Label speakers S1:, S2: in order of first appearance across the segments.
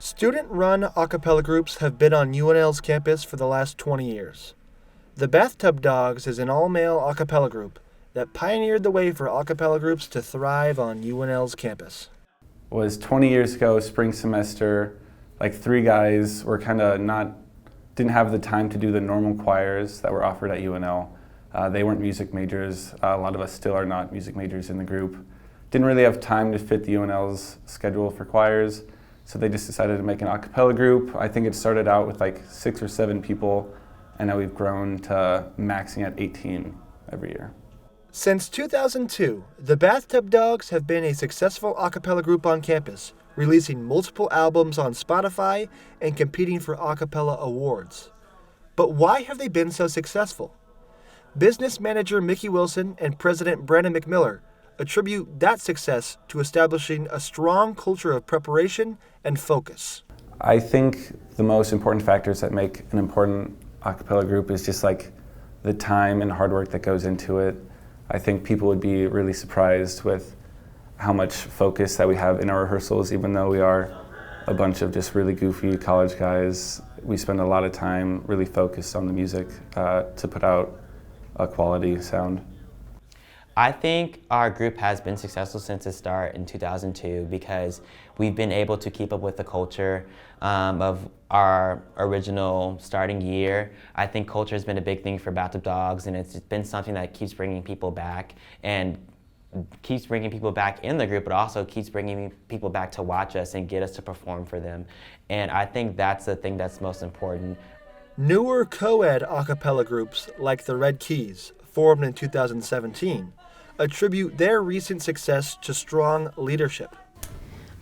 S1: Student-run a cappella groups have been on UNL's campus for the last 20 years. The Bathtub Dogs is an all-male a cappella group that pioneered the way for a cappella groups to thrive on UNL's campus.
S2: Was 20 years ago, spring semester, like 3 guys were didn't have the time to do the normal choirs that were offered at UNL. They weren't music majors. A lot of us still are not music majors in the group. Didn't really have time to fit the UNL's schedule for choirs, so they just decided to make an a cappella group. I think it started out with like 6 or 7 people, and now we've grown to maxing at 18 every year.
S1: Since 2002, the Bathtub Dogs have been a successful a cappella group on campus, releasing multiple albums on Spotify and competing for a cappella awards. But why have they been so successful? Business manager Mickey Wilson and president Brandon McMiller attribute that success to establishing a strong culture of preparation and focus.
S2: I think the most important factors that make an important a cappella group is just like the time and hard work that goes into it. I think people would be really surprised with how much focus that we have in our rehearsals, even though we are a bunch of just really goofy college guys. We spend a lot of time really focused on the music to put out a quality sound.
S3: I think our group has been successful since its start in 2002 because we've been able to keep up with the culture of our original starting year. I think culture has been a big thing for Bathtub Dogs, and it's been something that keeps bringing people back and keeps bringing people back in the group, but also keeps bringing people back to watch us and get us to perform for them. And I think that's the thing that's most important.
S1: Newer co-ed a cappella groups like the Red Keys, formed in 2017, attribute their recent success to strong leadership.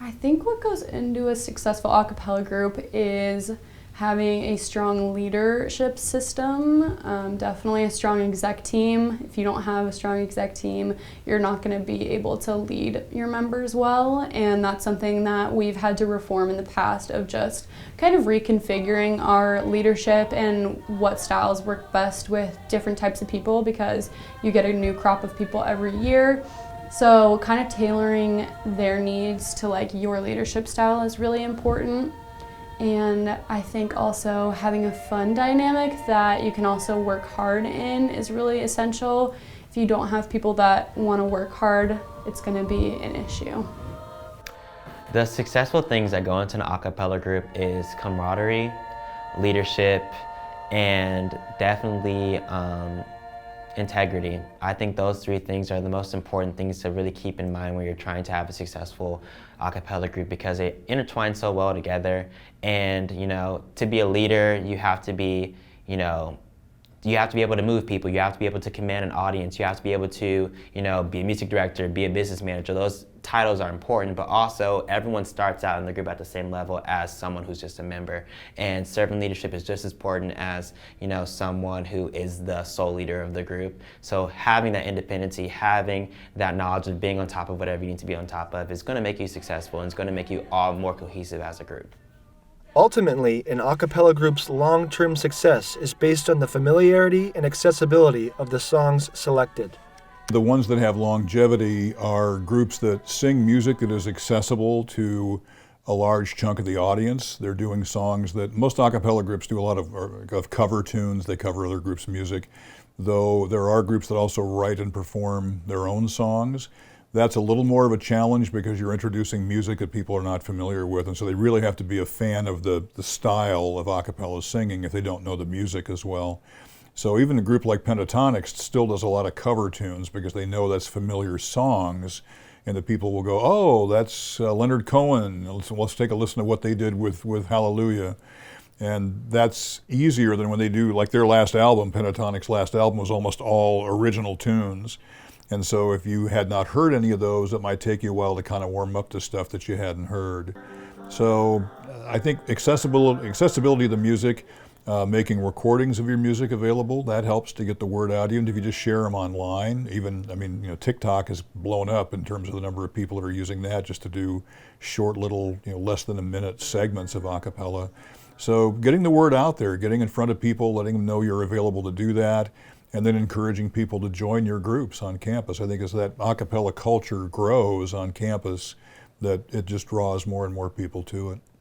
S4: I think what goes into a successful a cappella group is having a strong leadership system, definitely a strong exec team. If you don't have a strong exec team, you're not going to be able to lead your members well, and that's something that we've had to reform in the past of just kind of reconfiguring our leadership and what styles work best with different types of people, because you get a new crop of people every year. So kind of tailoring their needs to like your leadership style is really important. And I think also having a fun dynamic that you can also work hard in is really essential. If you don't have people that want to work hard, it's going to be an issue.
S3: The successful things that go into an a cappella group is camaraderie, leadership, and definitely integrity. I think those 3 things are the most important things to really keep in mind when you're trying to have a successful a cappella group, because they intertwine so well together. And to be a leader, you have to be, you have to be able to move people, you have to be able to command an audience, you have to be able to, be a music director, be a business manager. Those titles are important, but also everyone starts out in the group at the same level as someone who's just a member. And servant leadership is just as important as, someone who is the sole leader of the group. So having that independency, having that knowledge of being on top of whatever you need to be on top of is going to make you successful, and it's going to make you all more cohesive as a group.
S1: Ultimately, an a cappella group's long-term success is based on the familiarity and accessibility of the songs selected.
S5: The ones that have longevity are groups that sing music that is accessible to a large chunk of the audience. They're doing songs that most a cappella groups do a lot of cover tunes. They cover other groups' music, though there are groups that also write and perform their own songs. That's a little more of a challenge because you're introducing music that people are not familiar with, and so they really have to be a fan of the style of a cappella singing if they don't know the music as well. So even a group like Pentatonics still does a lot of cover tunes because they know that's familiar songs, and the people will go, oh, that's Leonard Cohen. Let's take a listen to what they did with Hallelujah. And that's easier than when they do, like their last album, Pentatonics' last album was almost all original tunes. And so if you had not heard any of those, it might take you a while to kind of warm up to stuff that you hadn't heard. So I think accessibility of the music, making recordings of your music available, that helps to get the word out, even if you just share them online. TikTok has blown up in terms of the number of people that are using that just to do short little, less than a minute segments of a cappella. So getting the word out there, getting in front of people, letting them know you're available to do that, and then encouraging people to join your groups on campus. I think as that a cappella culture grows on campus, that it just draws more and more people to it.